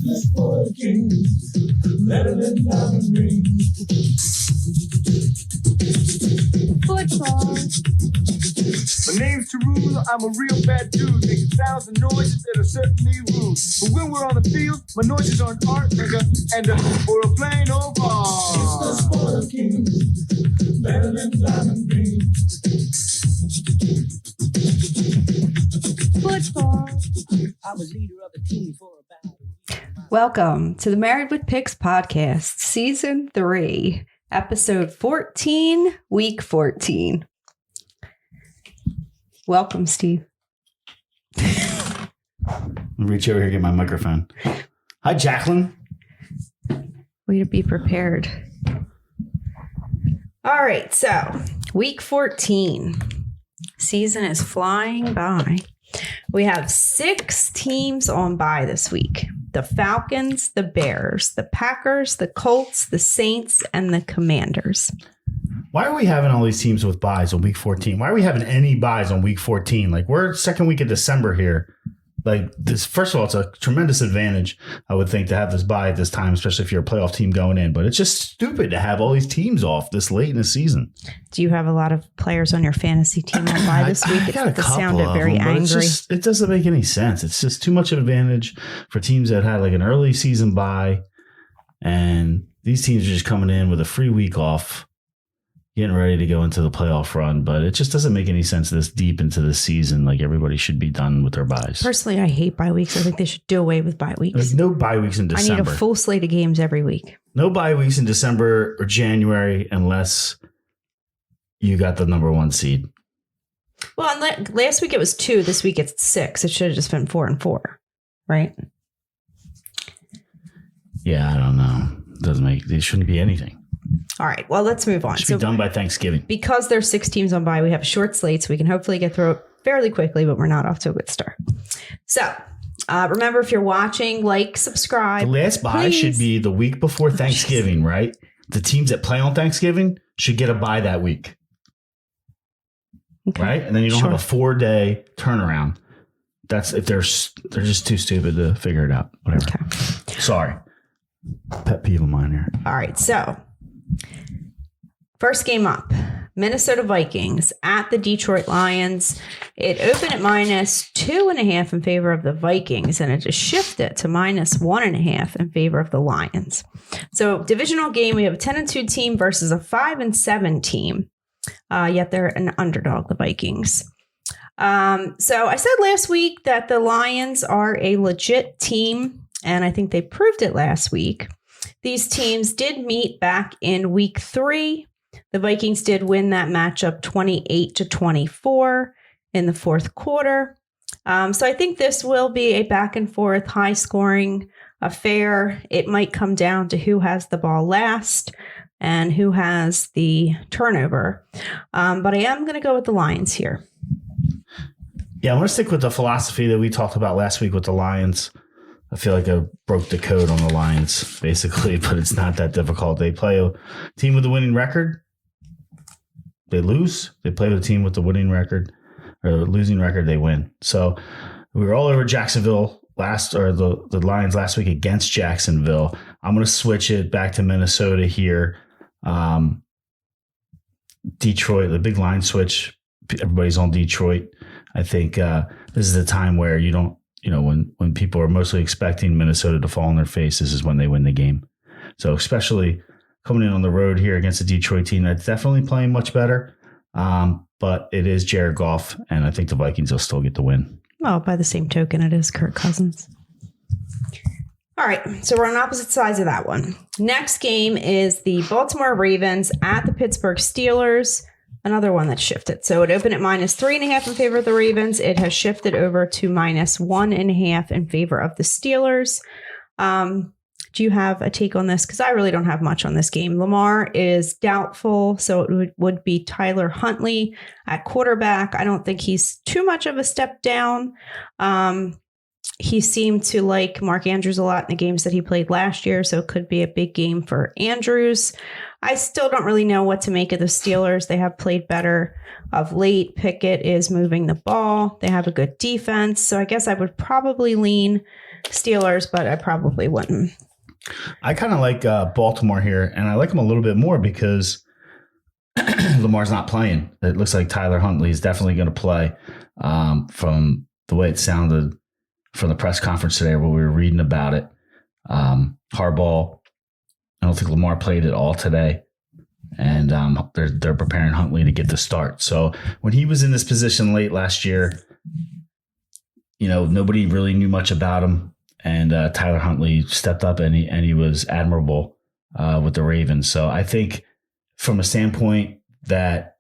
Business for a king, better than diamond rings. Football. My name's Tarun, I'm a real bad dude, making sounds and noises that are certainly rude. But when we're on the field, my noises are an art or a plain old bar. Business for a king, better than diamond rings. Football. I was leader of the team for about a week. Welcome to the Married with Picks podcast, season 3, episode 14, week 14. Welcome, Steve. Reach over here and get my microphone. Hi, Jacqueline. Way to be prepared. All right, so week 14. Season is flying by. We have 6 teams on bye this week. The Falcons, the Bears, the Packers, the Colts, the Saints, and the Commanders. Why are we having all these teams with buys on week 14? Why are we having any buys on week 14? Like, we're second week of December here. Like, this, first of all, it's a tremendous advantage, I would think, to have this buy at this time, especially if you're a playoff team going in. But it's just stupid to have all these teams off this late in the season. Do you have a lot of players on your fantasy team on bye this week? I got a couple sounded of very them, but angry. it doesn't make any sense. It's just too much of an advantage for teams that had like an early season buy. And these teams are just coming in with a free week off, getting ready to go into the playoff run, but it just doesn't make any sense this deep into the season. Like, everybody should be done with their buys. Personally, I hate bye weeks. I think they should do away with bye weeks. There's no bye weeks in I December. need a full slate of games every week. No bye weeks in December or January unless you got the number 1 seed. Well, last week it was 2. This week it's 6. It should have just been 4 and 4, right? Yeah, I don't know. It shouldn't be anything. All right. Well, let's move on. It should be done by Thanksgiving. Because there's 6 teams on bye, we have a short slate, so we can hopefully get through it fairly quickly, but we're not off to a good start. So remember, if you're watching, like, subscribe. The last bye please. should be the week before Thanksgiving, right? The teams that play on Thanksgiving should get a bye that week. Okay. Right? And then you don't have a 4-day turnaround. That's if they're just too stupid to figure it out. Whatever. Okay. Sorry. Pet peeve of mine here. All right. So first game up, Minnesota Vikings at the Detroit Lions. It opened at -2.5 in favor of the Vikings, and it just shifted to -1.5 in favor of the Lions. So divisional game, we have a 10-2 team versus a 5-7 team. Yet they're an underdog, the Vikings. So I said last week that the Lions are a legit team, and I think they proved it last week. These teams did meet back in week 3. The Vikings did win that matchup 28-24 in the fourth quarter. So I think this will be a back and forth, high scoring affair. It might come down to who has the ball last and who has the turnover. But I am going to go with the Lions here. Yeah, I'm going to stick with the philosophy that we talked about last week with the Lions. I feel like I broke the code on the Lions, basically, but it's not that difficult. They play a team with a winning record. They lose. They play with a team with the winning record or losing record. They win. So we were all over Jacksonville the Lions last week against Jacksonville. I'm going to switch it back to Minnesota here. Detroit, the big line switch. Everybody's on Detroit. I think this is a time where you don't, when people are mostly expecting Minnesota to fall on their face, this is when they win the game. So especially coming in on the road here against a Detroit team that's definitely playing much better. But it is Jared Goff, and I think the Vikings will still get the win. Well, by the same token, it is Kirk Cousins. All right, so we're on opposite sides of that one. Next game is the Baltimore Ravens at the Pittsburgh Steelers. Another one that shifted. So it opened at -3.5 in favor of the Ravens. It has shifted over to -1.5 in favor of the Steelers. Do you have a take on this? Because I really don't have much on this game. Lamar is doubtful, so it would be Tyler Huntley at quarterback. I don't think he's too much of a step down. He seemed to like Mark Andrews a lot in the games that he played last year, so it could be a big game for Andrews. I still don't really know what to make of the Steelers. They have played better of late. Pickett is moving the ball. They have a good defense, so I guess I would probably lean Steelers, but I probably wouldn't. I kind of like Baltimore here, and I like them a little bit more because Lamar's not playing. It looks like Tyler Huntley is definitely going to play from the way it sounded from the press conference today where we were reading about it. Harbaugh, I don't think Lamar played at all today, and they're preparing Huntley to get the start. So when he was in this position late last year, nobody really knew much about him. And Tyler Huntley stepped up and he was admirable with the Ravens. So I think from a standpoint that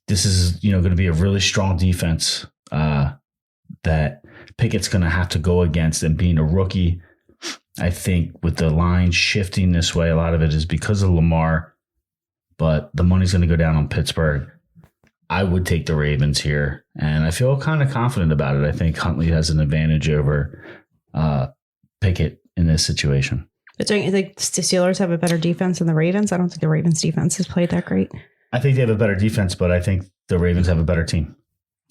this is going to be a really strong defense that Pickett's going to have to go against, and being a rookie, I think with the line shifting this way, a lot of it is because of Lamar, but the money's going to go down on Pittsburgh. I would take the Ravens here, and I feel kind of confident about it. I think Huntley has an advantage over Pickett in this situation. But don't you think the Steelers have a better defense than the Ravens? I don't think the Ravens defense has played that great. I think they have a better defense, but I think the Ravens have a better team.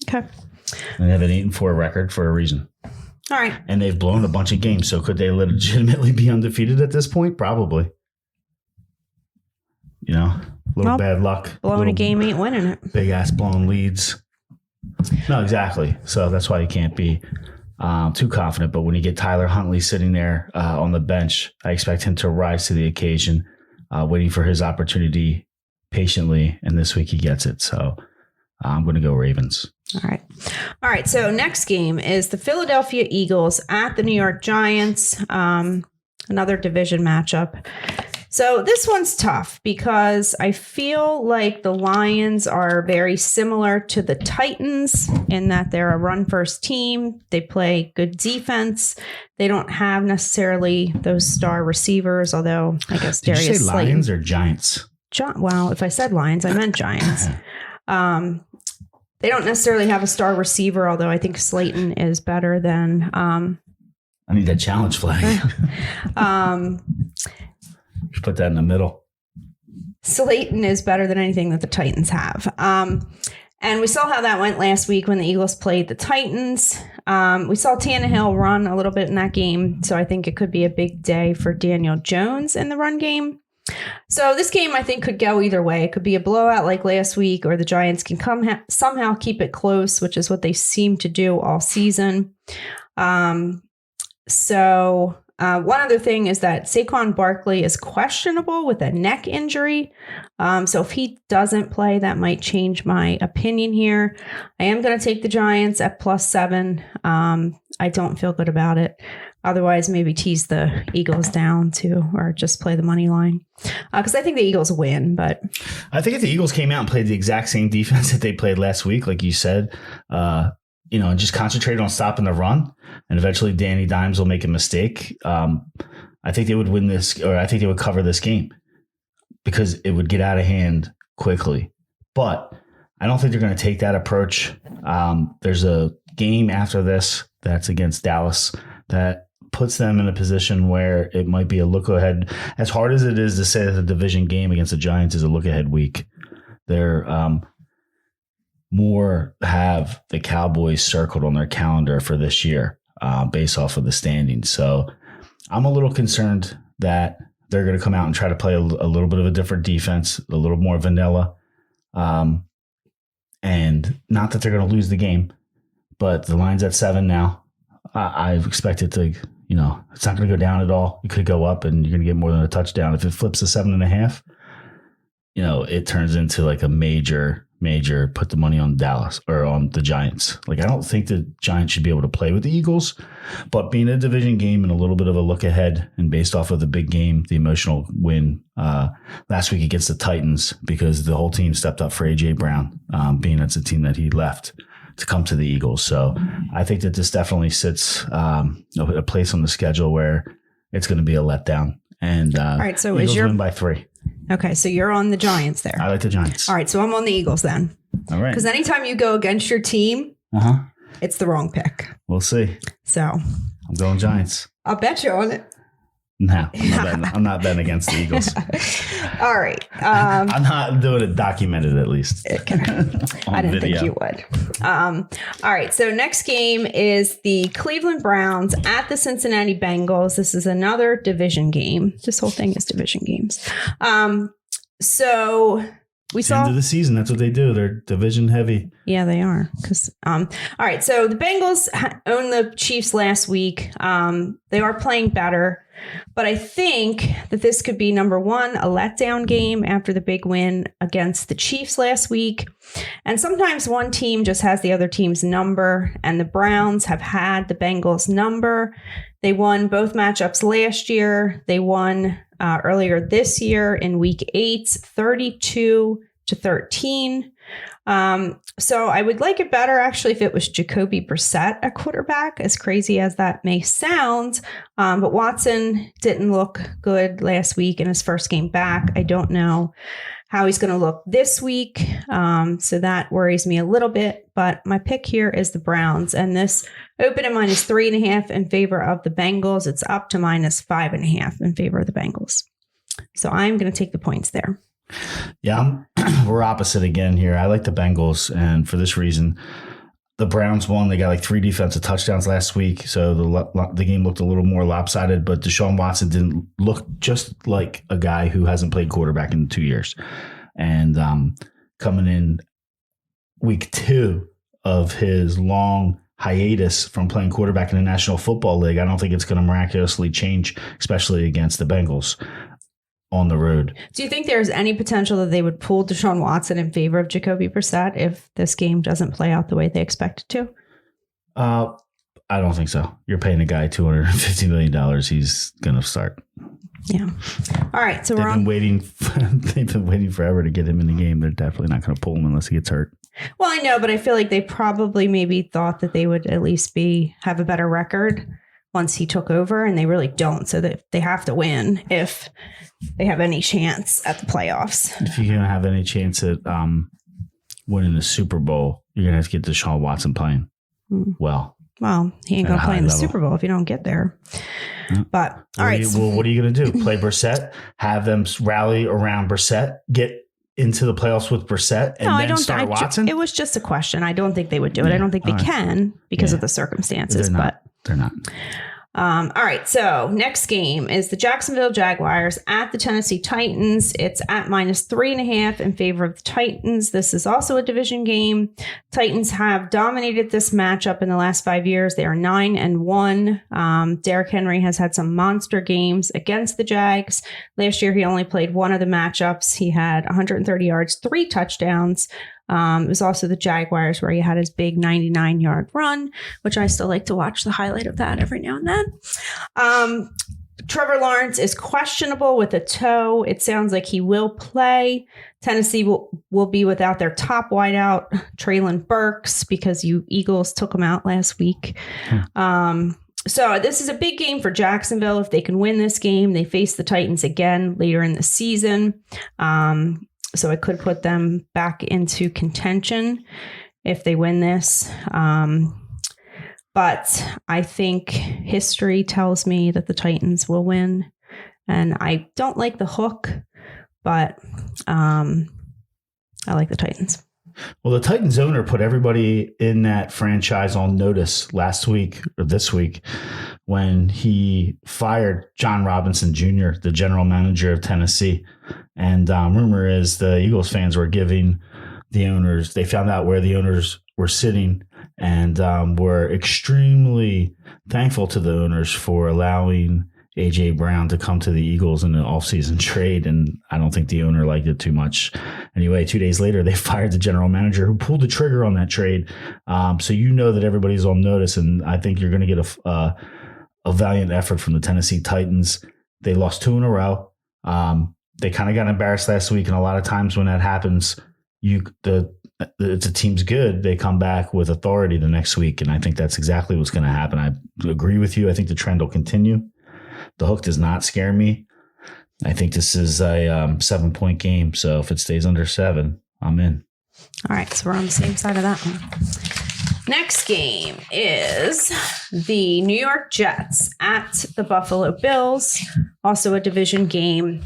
Okay. And they have an 8-4 record for a reason. All right. And they've blown a bunch of games. So could they legitimately be undefeated at this point? Probably. Bad luck. Blowing a game ain't winning it. Big ass blown leads. No, exactly. So that's why you can't be too confident. But when you get Tyler Huntley sitting there on the bench, I expect him to rise to the occasion, waiting for his opportunity patiently. And this week he gets it. So I'm going to go Ravens. All right. So next game is the Philadelphia Eagles at the New York Giants. Another division matchup. So this one's tough because I feel like the Lions are very similar to the Titans in that they're a run-first team. They play good defense. They don't have necessarily those star receivers, although I guess Did Darius you say Slayton. Lions or Giants? Well, if I said Lions, I meant Giants. They don't necessarily have a star receiver, although I think Slayton is better than... I need that challenge flag. Put that in the middle. Slayton is better than anything that the Titans have. And we saw how that went last week when the Eagles played the Titans. We saw Tannehill run a little bit in that game, so I think it could be a big day for Daniel Jones in the run game. So this game, I think, could go either way. It could be a blowout like last week, or the Giants can somehow keep it close, which is what they seem to do all season. One other thing is that Saquon Barkley is questionable with a neck injury. So if he doesn't play, that might change my opinion here. I am going to take the Giants at +7. I don't feel good about it. Otherwise, maybe tease the Eagles down too, or just play the money line. Because I think the Eagles win, but I think if the Eagles came out and played the exact same defense that they played last week, like you said, and just concentrated on stopping the run, and eventually Danny Dimes will make a mistake. I think they would win this, or I think they would cover this game because it would get out of hand quickly. But I don't think they're going to take that approach. There's a game after this that's against Dallas that puts them in a position where it might be a look ahead. As hard as it is to say that the division game against the Giants is a look ahead week, they're more have the Cowboys circled on their calendar for this year based off of the standings. So I'm a little concerned that they're going to come out and try to play a little bit of a different defense, a little more vanilla. And not that they're going to lose the game, but the line's at 7 now. I expect it to, it's not going to go down at all. It could go up and you're going to get more than a touchdown. If it flips to 7.5, it turns into like a major put the money on Dallas or on the Giants. Like, I don't think the Giants should be able to play with the Eagles, but being a division game and a little bit of a look ahead, and based off of the big game, the emotional win last week against the Titans, because the whole team stepped up for A.J. Brown, being it's a team that he left to come to the Eagles. So I think that this definitely sits a place on the schedule where it's going to be a letdown. And all right, so Eagles win by 3. Okay, so you're on the Giants there. I like the Giants. All right, so I'm on the Eagles then. All right. Because anytime you go against your team, it's the wrong pick. We'll see. So I'm going Giants. I'll bet you on it. No, I'm not betting against the Eagles. All right. I'm not doing it documented, at least. I didn't think you would. All right. So next game is the Cleveland Browns at the Cincinnati Bengals. This is another division game. This whole thing is division games. So we saw end of the season. That's what they do. They're division heavy. Yeah, they are. All right. So the Bengals owned the Chiefs last week. They are playing better. But I think that this could be, number one, a letdown game after the big win against the Chiefs last week. And sometimes one team just has the other team's number, and the Browns have had the Bengals' number. They won both matchups last year. They won earlier this year in week 8, 32-13. So I would like it better, actually, if it was Jacoby Brissett at quarterback, as crazy as that may sound. But Watson didn't look good last week in his first game back. I don't know how he's going to look this week. So that worries me a little bit. But my pick here is the Browns. And this opened at -3.5 in favor of the Bengals. It's up to -5.5 in favor of the Bengals. So I'm going to take the points there. Yeah, we're opposite again here. I like the Bengals, and for this reason, the Browns won. They got like 3 defensive touchdowns last week, so the game looked a little more lopsided, but Deshaun Watson didn't look just like a guy who hasn't played quarterback in 2 years. And coming in week 2 of his long hiatus from playing quarterback in the National Football League, I don't think it's going to miraculously change, especially against the Bengals on the road. Do you think there's any potential that they would pull Deshaun Watson in favor of Jacoby Brissett if this game doesn't play out the way they expect it to? I don't think so. You're paying a guy $250 million. He's going to start. Yeah. All right. So they've been waiting forever to get him in the game. They're definitely not going to pull him unless he gets hurt. Well, I know, but I feel like they probably maybe thought that they would at least have a better record once he took over, and they really don't. So that they have to win if they have any chance at the playoffs. If you're going to have any chance at winning the Super Bowl, you're going to have to get Deshaun Watson playing well. Well, he ain't going to play in the Super Bowl if you don't get there. Yeah. But all right. What are you going to do? Play Brissett, have them rally around Brissett, get into the playoffs with Brissett, and then start Watson? It was just a question. I don't think they would do it. I don't think they can because of the circumstances. They're not. All right. So next game is the Jacksonville Jaguars at the Tennessee Titans. It's at -3.5 in favor of the Titans. This is also a division game. Titans have dominated this matchup in the last 5 years. They are 9-1. Derrick Henry has had some monster games against the Jags. Last year, he only played one of the matchups. He had 130 yards, 3 touchdowns. It was also the Jaguars where he had his big 99-yard run, which I still like to watch the highlight of that every now and then. Trevor Lawrence is questionable with a toe. It sounds like he will play. Tennessee will be without their top wideout, Treylon Burks, because you Eagles took him out last week. So this is a big game for Jacksonville. If they can win this game, they face the Titans again later in the season. So it could put them back into contention if they win this. But I think history tells me that the Titans will win. And I don't like the hook, but I like the Titans. Well, the Titans owner put everybody in that franchise on notice last week or this week when he fired John Robinson Jr., the general manager of Tennessee. And rumor is the Eagles fans were giving the owners, they found out where the owners were sitting and were extremely thankful to the owners for allowing A.J. Brown to come to the Eagles in an offseason trade, and I don't think the owner liked it too much. Anyway, 2 days later, they fired the general manager who pulled the trigger on that trade. So you know that everybody's on notice, and I think you're going to get a valiant effort from the Tennessee Titans. They lost 2 in a row. They kind of got embarrassed last week, and a lot of times when that happens, the team's good, they come back with authority the next week, and I think that's exactly what's going to happen. I agree with you. I think the trend will continue. The hook does not scare me. I think this is a 7-point game. So if it stays under 7, I'm in. All right. So we're on the same side of that one. Next game is the New York Jets at the Buffalo Bills, also a division game.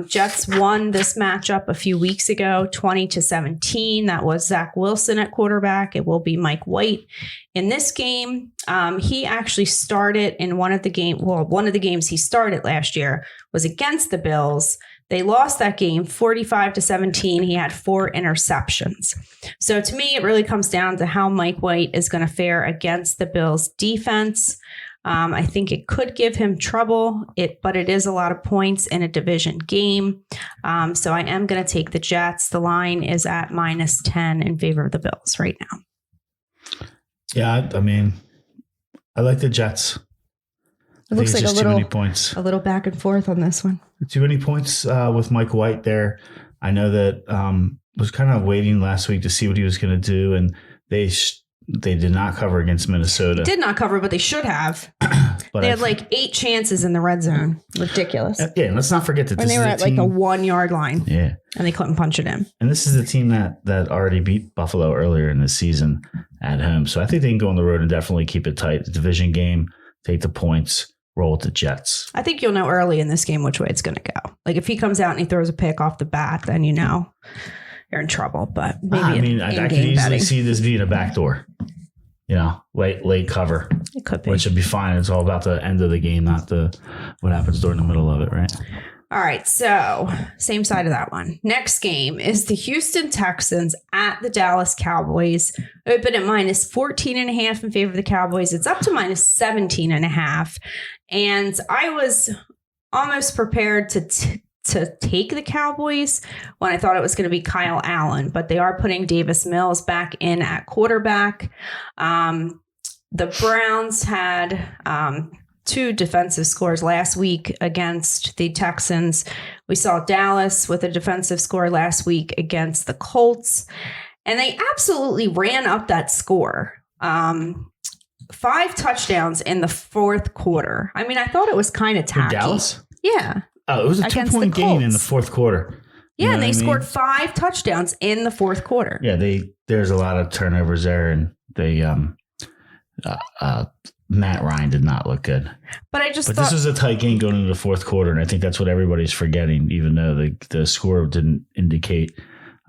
Jets won this matchup a few weeks ago, 20-17. That was Zach Wilson at quarterback. It will be Mike White in this game. He actually started in one of the games he started last year was against the Bills. They lost that game 45-17. He had 4 interceptions. So to me, it really comes down to how Mike White is going to fare against the Bills defense. I think it could give him trouble, but it is a lot of points in a division game. So I am going to take the Jets. The line is at -10 in favor of the Bills right now. Yeah, I mean, I like the Jets. It looks like too many points. A little back and forth on this one. Too many points with Mike White there. I know that was kind of waiting last week to see what he was going to do, and they did not cover against Minnesota. Did not cover, but they should have. But they had like 8 chances in the red zone. Ridiculous. Yeah, and let's not forget that when they were at like a 1-yard line. Yeah, and they couldn't punch it in. And this is the team that already beat Buffalo earlier in the season at home. So I think they can go on the road and definitely keep it tight. The division game, take the points. Roll with the Jets. I think you'll know early in this game which way it's going to go. Like if he comes out and he throws a pick off the bat, then you know you're in trouble. But maybe I could easily see this being a backdoor. You know, late cover. It could be, which would be fine. It's all about the end of the game, not what happens during the middle of it, right? All right, so same side of that one. Next game is the Houston Texans at the Dallas Cowboys. Open at -14.5 in favor of the Cowboys. It's up to -17.5. And I was almost prepared to take the Cowboys when I thought it was going to be Kyle Allen, but they are putting Davis Mills back in at quarterback. The Browns had 2 defensive scores last week against the Texans. We saw Dallas with a defensive score last week against the Colts, and they absolutely ran up that score. 5 touchdowns in the 4th quarter. I mean, I thought it was kind of tacky. Dallas? Yeah. Oh, it was a 2-point gain in the 4th quarter. Yeah, and they scored 5 touchdowns in the 4th quarter. Yeah, there's a lot of turnovers there, and they Matt Ryan did not look good. But this was a tight game going into the 4th quarter, and I think that's what everybody's forgetting, even though the score didn't indicate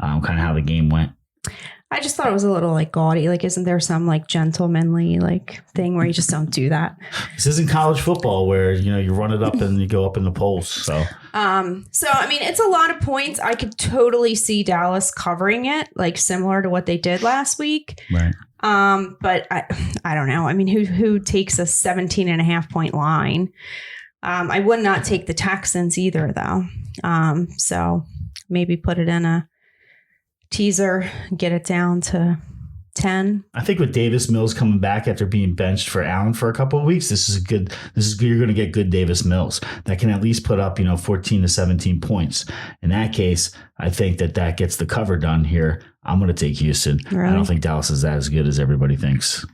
kind of how the game went. I just thought it was a little like gaudy. Like, isn't there some like gentlemanly like thing where you just don't do that? This isn't college football where, you run it up and you go up in the polls. So I mean, it's a lot of points. I could totally see Dallas covering it, like similar to what they did last week. Right. But I don't know. I mean, who takes a 17.5 point line? I would not take the Texans either, though. So maybe put it in a teaser, get it down to 10. I think with Davis Mills coming back after being benched for Allen for a couple of weeks, you're going to get good Davis Mills that can at least put up, 14 to 17 points. In that case, I think that gets the cover done here. I'm going to take Houston. Really? I don't think Dallas is as good as everybody thinks.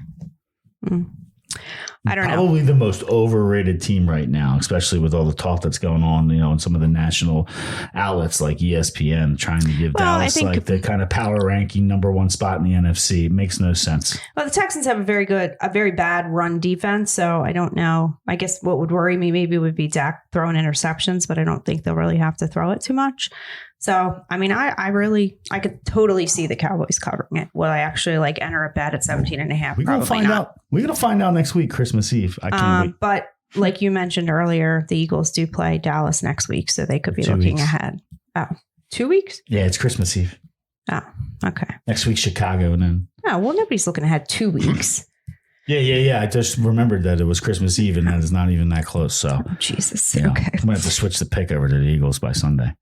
I don't know. Probably the most overrated team right now, especially with all the talk that's going on, in some of the national outlets like ESPN trying to give Dallas the kind of power ranking #1 spot in the NFC. It makes no sense. Well, the Texans have a very bad run defense, so I don't know. I guess what would worry me maybe would be Dak throwing interceptions, but I don't think they'll really have to throw it too much. So, I mean, I could totally see the Cowboys covering it. Will I actually enter a bet at 17.5? We're going to find out. We're going to find out next week, Christmas Eve. I can't wait. But like you mentioned earlier, the Eagles do play Dallas next week, so they could be looking ahead. Oh, 2 weeks? Yeah, it's Christmas Eve. Oh, okay. Next week, Chicago, and then. Oh, well, nobody's looking ahead 2 weeks. Yeah. I just remembered that it was Christmas Eve, and that is not even that close. So, Jesus. Okay. I'm going to have to switch the pick over to the Eagles by Sunday.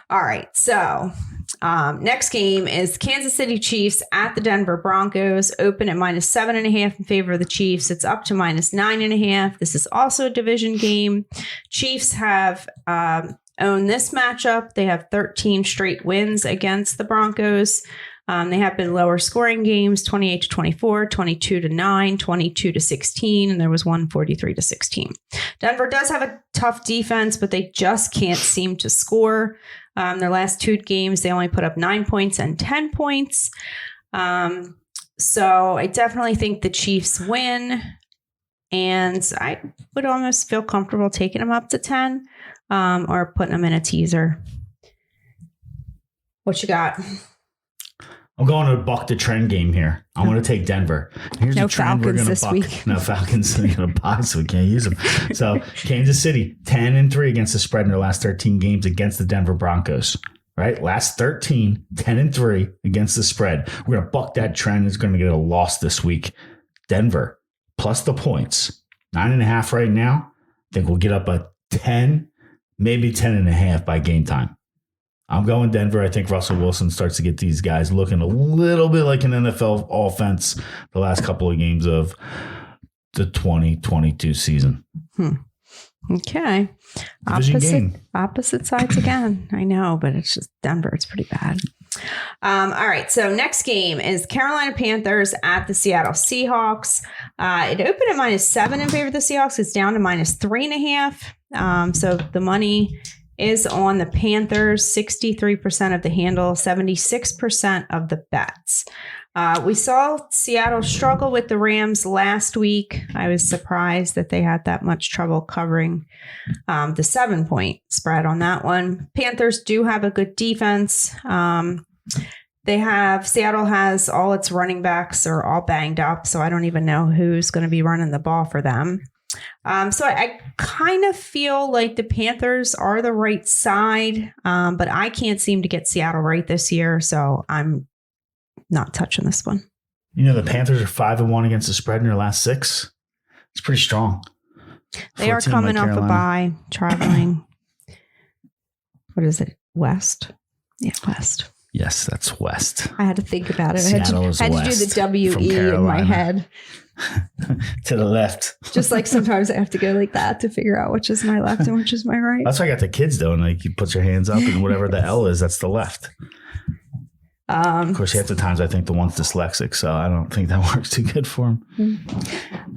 All right. So, next game is Kansas City Chiefs at the Denver Broncos. Open at -7.5 in favor of the Chiefs. It's up to -9.5. This is also a division game. Chiefs have owned this matchup. They have 13 straight wins against the Broncos. They have been lower scoring games, 28-24, 22-9, 22-16, and there was one 43-16. Denver does have a tough defense, but they just can't seem to score. Their last 2 games, they only put up 9 points and 10 points. So I definitely think the Chiefs win. And I would almost feel comfortable taking them up to 10 or putting them in a teaser. What you got? I'm going to buck the trend game here. I'm going to take Denver. Here's No the trend Falcons we're going this to buck. week. No Falcons are going to buy, so we can't use them. So Kansas City, 10-3 against the spread in their last 13 games against the Denver Broncos. Right? Last 13, 10-3 against the spread. We're going to buck that trend. It's going to get a loss this week. Denver, plus the points. 9.5 right now. I think we'll get up a 10, maybe 10.5 by game time. I'm going Denver. I think Russell Wilson starts to get these guys looking a little bit like an NFL offense the last couple of games of the 2022 season. Okay. Division game. Opposite sides again. I know, but it's just Denver. It's pretty bad. All right. So next game is Carolina Panthers at the Seattle Seahawks. It opened at -7 in favor of the Seahawks. It's down to -3.5. So the money is on the Panthers, 63% of the handle, 76% of the bets. We saw Seattle struggle with the Rams last week. I was surprised that they had that much trouble covering the 7-point spread on that one. Panthers do have a good defense. Seattle has all its running backs are all banged up, so I don't even know who's going to be running the ball for them. So I kind of feel like the Panthers are the right side, but I can't seem to get Seattle right this year, so I'm not touching this one. You know, the Panthers are 5-1 against the spread in their last 6. It's pretty strong. They are coming off a bye, traveling. What is it? West? Yeah, West. Yes, that's West. I had to think about it. Seattle I is had to do west the WE from in my Carolina. head. To the left. Just like sometimes I have to go like that to figure out which is my left and which is my right. That's why I got the kids doing. Like, you put your hands up and whatever the L is, that's the left. Of course, half the times I think the one's dyslexic, so I don't think that works too good for him.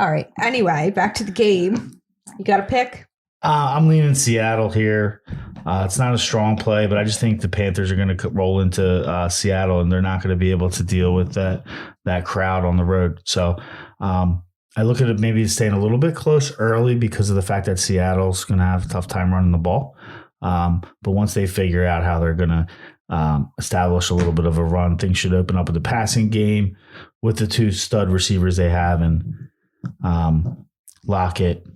All right. Anyway, back to the game. You got a pick? I'm leaning Seattle here. It's not a strong play, but I just think the Panthers are going to roll into Seattle, and they're not going to be able to deal with that crowd on the road. So I look at it maybe staying a little bit close early because of the fact that Seattle's going to have a tough time running the ball. But once they figure out how they're going to establish a little bit of a run, things should open up with the passing game with the 2 stud receivers they have, and Lockett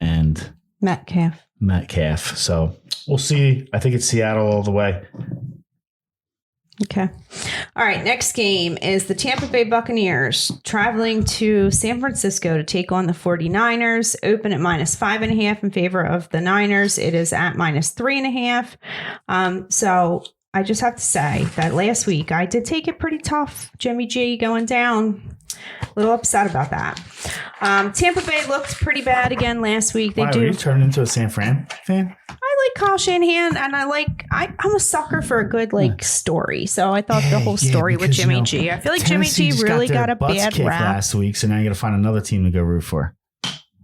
and Metcalf. So we'll see. I think it's Seattle all the way. Okay. All right. Next game is the Tampa Bay Buccaneers traveling to San Francisco to take on the 49ers. Open at -5.5 in favor of the Niners. It is at -3.5. So I just have to say that last week I did take it pretty tough. Jimmy G going down. A little upset about that. Tampa Bay looked pretty bad again last week. Why, were you turned into a San Fran fan? I like Kyle Shanahan, and I'm a sucker for a good story. So I thought the whole story with Jimmy G. I feel like Jimmy G really got a bad rap last week, so now you got to find another team to go root for.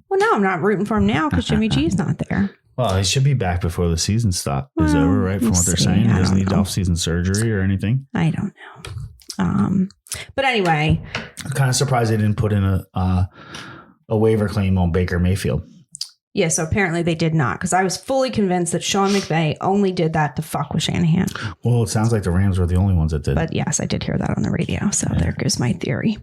Well, no, I'm not rooting for him now because Jimmy G is not there. Well, he should be back before the season is over, right? From what they're saying, he doesn't need off-season surgery or anything. I don't know. But anyway, I'm kind of surprised they didn't put in a waiver claim on Baker Mayfield. Yeah, so apparently they did not, because I was fully convinced that Sean McVay only did that to fuck with Shanahan. Well, it sounds like the Rams were the only ones that did. But yes, I did hear that on the radio, so there goes my theory.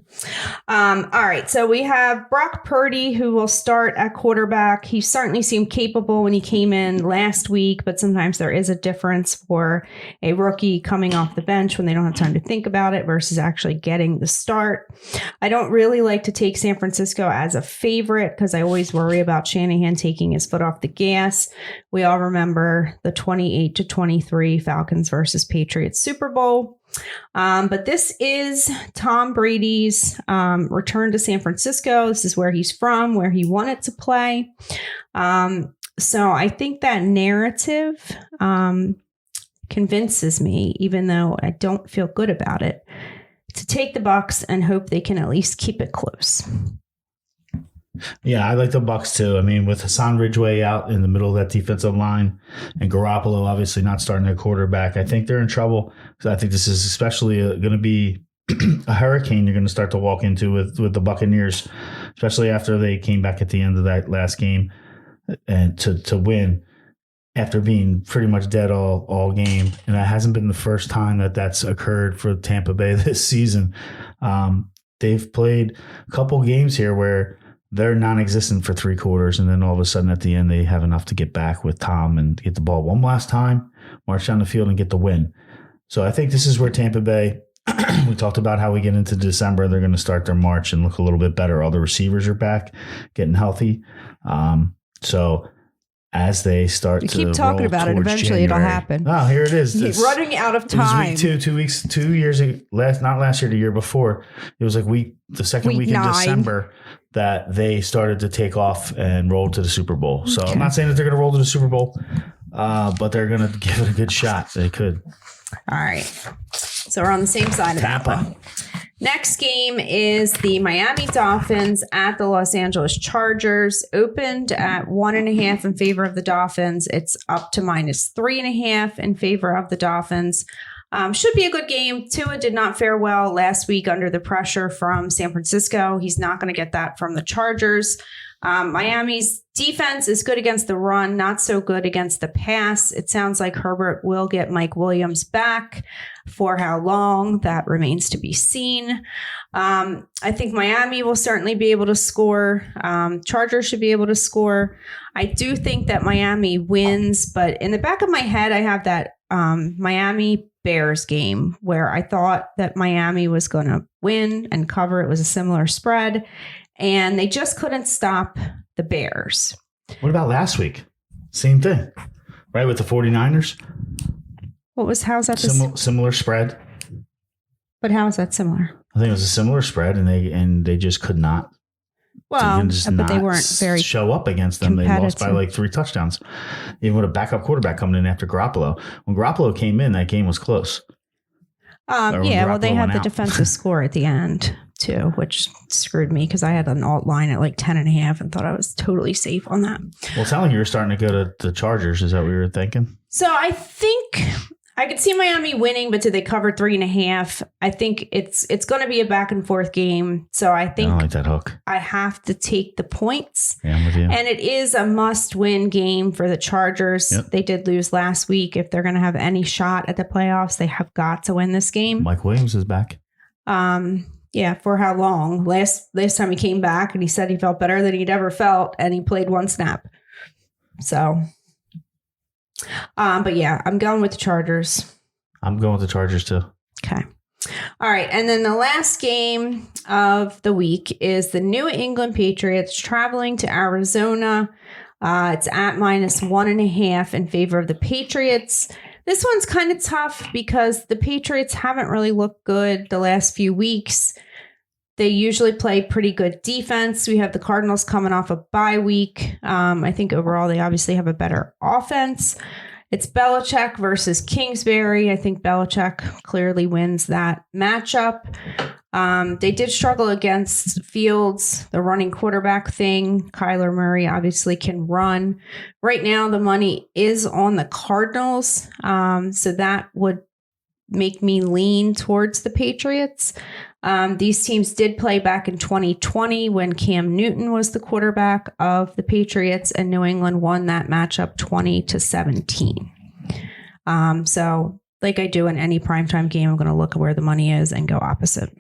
All right, so we have Brock Purdy, who will start at quarterback. He certainly seemed capable when he came in last week, but sometimes there is a difference for a rookie coming off the bench when they don't have time to think about it versus actually getting the start. I don't really like to take San Francisco as a favorite because I always worry about Shanahan taking his foot off the gas. We all remember the 28-23 Falcons versus Patriots Super Bowl. But this is Tom Brady's return to San Francisco. This is where he's from, where he wanted to play. So I think that narrative convinces me, even though I don't feel good about it, to take the Bucs and hope they can at least keep it close. Yeah, I like the Bucs too. I mean, with Hassan Ridgeway out in the middle of that defensive line and Garoppolo obviously not starting their quarterback, I think they're in trouble. So I think this is especially going to be a hurricane you're going to start to walk into with the Buccaneers, especially after they came back at the end of that last game and to win after being pretty much dead all game. And that hasn't been the first time that's occurred for Tampa Bay this season. They've played a couple games here where they're non-existent for 3 quarters, and then all of a sudden at the end they have enough to get back with Tom and get the ball one last time, march down the field, and get the win. So I think this is where Tampa Bay, we talked about how we get into December, they're going to start their march and look a little bit better. All the receivers are back, getting healthy. So as they start to keep talking about it, eventually January, it'll happen. Oh, here it is. You're running out of time. It was week 2 years ago, not last year, the year before. It was like the second week in 9. December that they started to take off and roll to the Super Bowl. So I'm not saying that they're going to roll to the Super Bowl, but they're going to give it a good shot. They could. All right. So we're on the same side of that one. Next game is the Miami Dolphins at the Los Angeles Chargers. Opened at 1.5 in favor of the Dolphins. It's up to -3.5 in favor of the Dolphins. Should be a good game. Tua did not fare well last week under the pressure from San Francisco. He's not going to get that from the Chargers. Miami's defense is good against the run, not so good against the pass. It sounds like Herbert will get Mike Williams back. For how long, that remains to be seen. I think Miami will certainly be able to score. Chargers should be able to score. I do think that Miami wins, but in the back of my head, I have that Miami Bears game where I thought that Miami was going to win and cover. It was a similar spread, and they just couldn't stop the Bears. What about last week? Same thing, right? With the 49ers? How's that? Similar spread. But how is that similar? I think it was a similar spread, and they just could not. Well, but they weren't very show up against them. They lost by like 3 touchdowns, even with a backup quarterback coming in after Garoppolo. When Garoppolo came in, that game was close. Yeah, well, they had the defensive score at the end too, which screwed me because I had an alt line at like 10.5 and thought I was totally safe on that. Well, it's sounding like you were starting to go to the Chargers. Is that what you were thinking? So I think I could see Miami winning, but did they cover 3.5? I think it's going to be a back and forth game. So I think I don't like that hook. I have to take the points. Yeah, I'm with you. And it is a must-win game for the Chargers. Yep. They did lose last week. If they're going to have any shot at the playoffs, they have got to win this game. Mike Williams is back. Yeah, for how long? Last time he came back and he said he felt better than he'd ever felt, and he played 1 snap. So, but yeah, I'm going with the Chargers. I'm going with the Chargers too. Okay. All right. And then the last game of the week is the New England Patriots traveling to Arizona. It's at -1.5 in favor of the Patriots. This one's kind of tough because the Patriots haven't really looked good the last few weeks. They usually play pretty good defense. We have the Cardinals coming off a bye week. I think overall they obviously have a better offense. It's Belichick versus Kingsbury. I think Belichick clearly wins that matchup. They did struggle against Fields, the running quarterback thing. Kyler Murray obviously can run. Right now, the money is on the Cardinals. So that would make me lean towards the Patriots. These teams did play back in 2020 when Cam Newton was the quarterback of the Patriots, and New England won that matchup 20-17. So like I do in any primetime game, I'm going to look at where the money is and go opposite.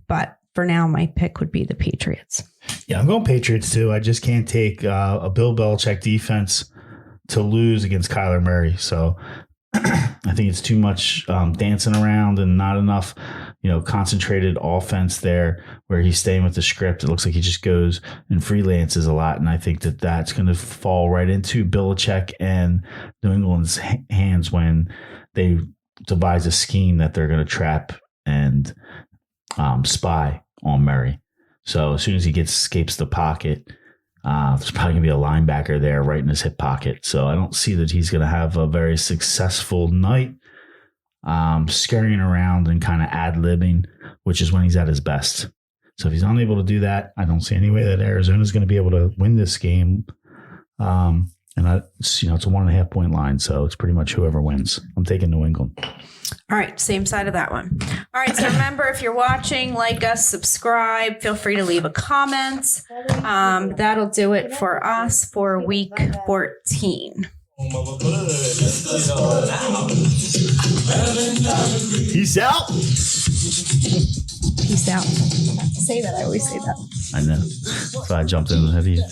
But for now, my pick would be the Patriots. Yeah, I'm going Patriots too. I just can't take a Bill Belichick defense to lose against Kyler Murray. So I think it's too much dancing around and not enough, concentrated offense there where he's staying with the script. It looks like he just goes and freelances a lot. And I think that that's going to fall right into Belichick and New England's hands when they devise a scheme that they're going to trap and spy on Murray. So as soon as he escapes the pocket, there's probably going to be a linebacker there right in his hip pocket. So I don't see that he's going to have a very successful night scurrying around and kind of ad-libbing, which is when he's at his best. So if he's unable to do that, I don't see any way that Arizona is going to be able to win this game. And And it's a 1.5 point line, so it's pretty much whoever wins. I'm taking New England. All right, same side of that one. All right, so remember, if you're watching, like us, subscribe. Feel free to leave a comment. That'll do it for us for week 14. Peace out. Peace out. Say that. I always say that. I know. So I jumped in ahead of you.